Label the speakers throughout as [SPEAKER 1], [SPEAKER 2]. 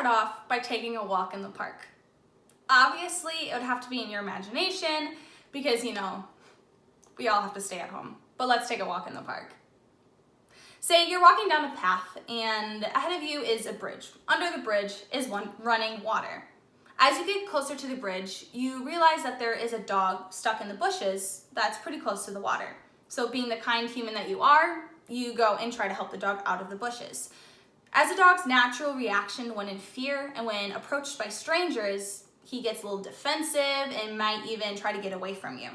[SPEAKER 1] start off by taking a walk in the park. Obviously, it would have to be in your imagination because, we all have to stay at home. But let's take a walk in the park. Say you're walking down a path and ahead of you is a bridge. Under the bridge is running water. As you get closer to the bridge, you realize that there is a dog stuck in the bushes that's pretty close to the water. So being the kind human that you are, you go and try to help the dog out of the bushes. As a dog's natural reaction when in fear and when approached by strangers, he gets a little defensive and might even try to get away from you.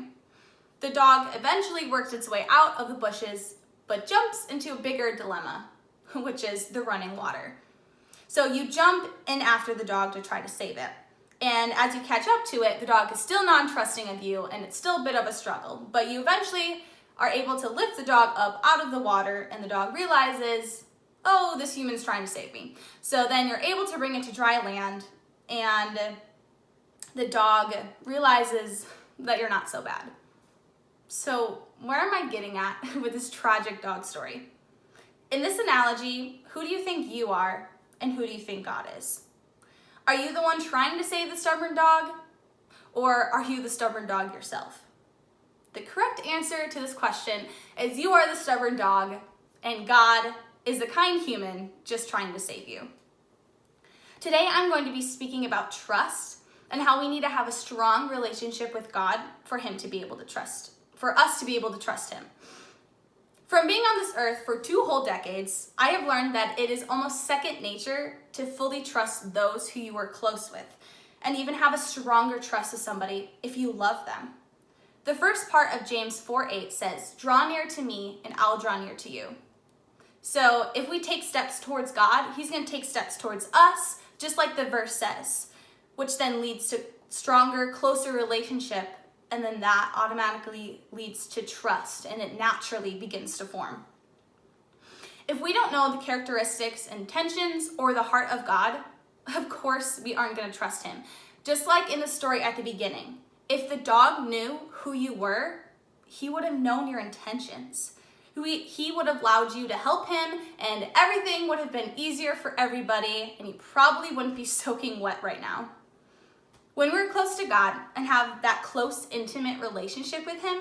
[SPEAKER 1] The dog eventually works its way out of the bushes, but jumps into a bigger dilemma, which is the running water. So you jump in after the dog to try to save it. And as you catch up to it, the dog is still non-trusting of you and it's still a bit of a struggle, but you eventually are able to lift the dog up out of the water and the dog realizes, oh, this human's trying to save me. So then you're able to bring it to dry land and the dog realizes that you're not so bad. So where am I getting at with this tragic dog story? In this analogy, who do you think you are and who do you think God is? Are you the one trying to save the stubborn dog, or are you the stubborn dog yourself? The correct answer to this question is you are the stubborn dog, and God is the kind human just trying to save you. Today, I'm going to be speaking about trust and how we need to have a strong relationship with God for us to be able to trust Him. From being on this earth for 2 whole decades, I have learned that it is almost second nature to fully trust those who you are close with, and even have a stronger trust of somebody if you love them. The first part of James 4:8 says, "Draw near to me and I'll draw near to you." So if we take steps towards God, He's going to take steps towards us, just like the verse says, which then leads to stronger, closer relationship. And then that automatically leads to trust and it naturally begins to form. If we don't know the characteristics, intentions, or the heart of God, of course we aren't going to trust Him. Just like in the story at the beginning, if the dog knew who you were, he would have known your intentions. He would have allowed you to help him and everything would have been easier for everybody and he probably wouldn't be soaking wet right now. When we're close to God and have that close, intimate relationship with Him,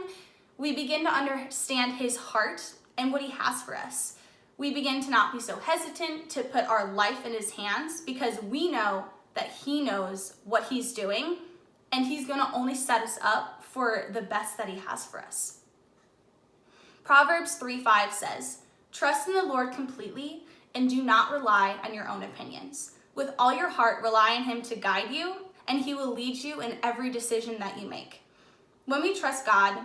[SPEAKER 1] we begin to understand His heart and what He has for us. We begin to not be so hesitant to put our life in His hands because we know that He knows what He's doing and He's going to only set us up for the best that He has for us. Proverbs 3:5 says, "Trust in the Lord completely and do not rely on your own opinions. With all your heart, rely on Him to guide you, and He will lead you in every decision that you make." When we trust God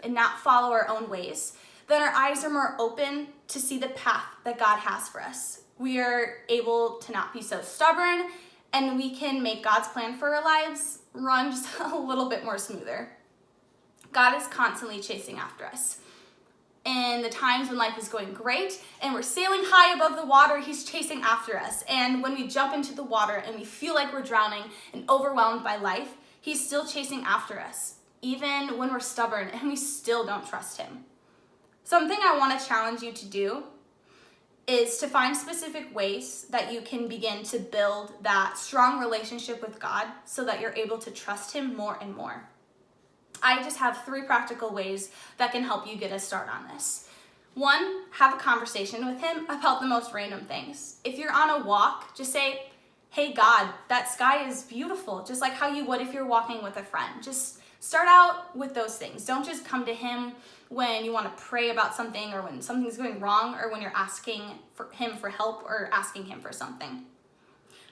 [SPEAKER 1] and not follow our own ways, then our eyes are more open to see the path that God has for us. We are able to not be so stubborn, and we can make God's plan for our lives run just a little bit more smoother. God is constantly chasing after us. In the times when life is going great and we're sailing high above the water, He's chasing after us. And when we jump into the water and we feel like we're drowning and overwhelmed by life, He's still chasing after us, even when we're stubborn and we still don't trust Him. Something I want to challenge you to do is to find specific ways that you can begin to build that strong relationship with God so that you're able to trust Him more and more. I just have 3 practical ways that can help you get a start on this. 1, have a conversation with Him about the most random things. If you're on a walk, just say, "Hey God, that sky is beautiful," just like how you would if you're walking with a friend. Just start out with those things. Don't just come to Him when you want to pray about something or when something's going wrong or when you're asking Him for help or asking Him for something.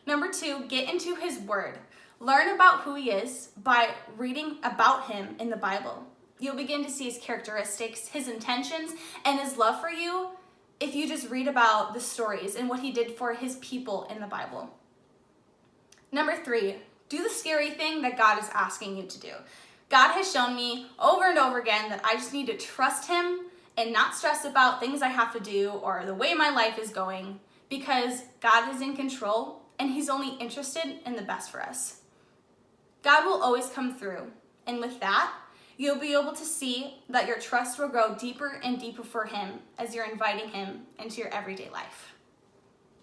[SPEAKER 1] Number 2, get into His Word. Learn about who He is by reading about Him in the Bible. You'll begin to see His characteristics, His intentions, and His love for you if you just read about the stories and what He did for His people in the Bible. Number 3, do the scary thing that God is asking you to do. God has shown me over and over again that I just need to trust Him and not stress about things I have to do or the way my life is going because God is in control and He's only interested in the best for us. God will always come through, and with that, you'll be able to see that your trust will grow deeper and deeper for Him as you're inviting Him into your everyday life.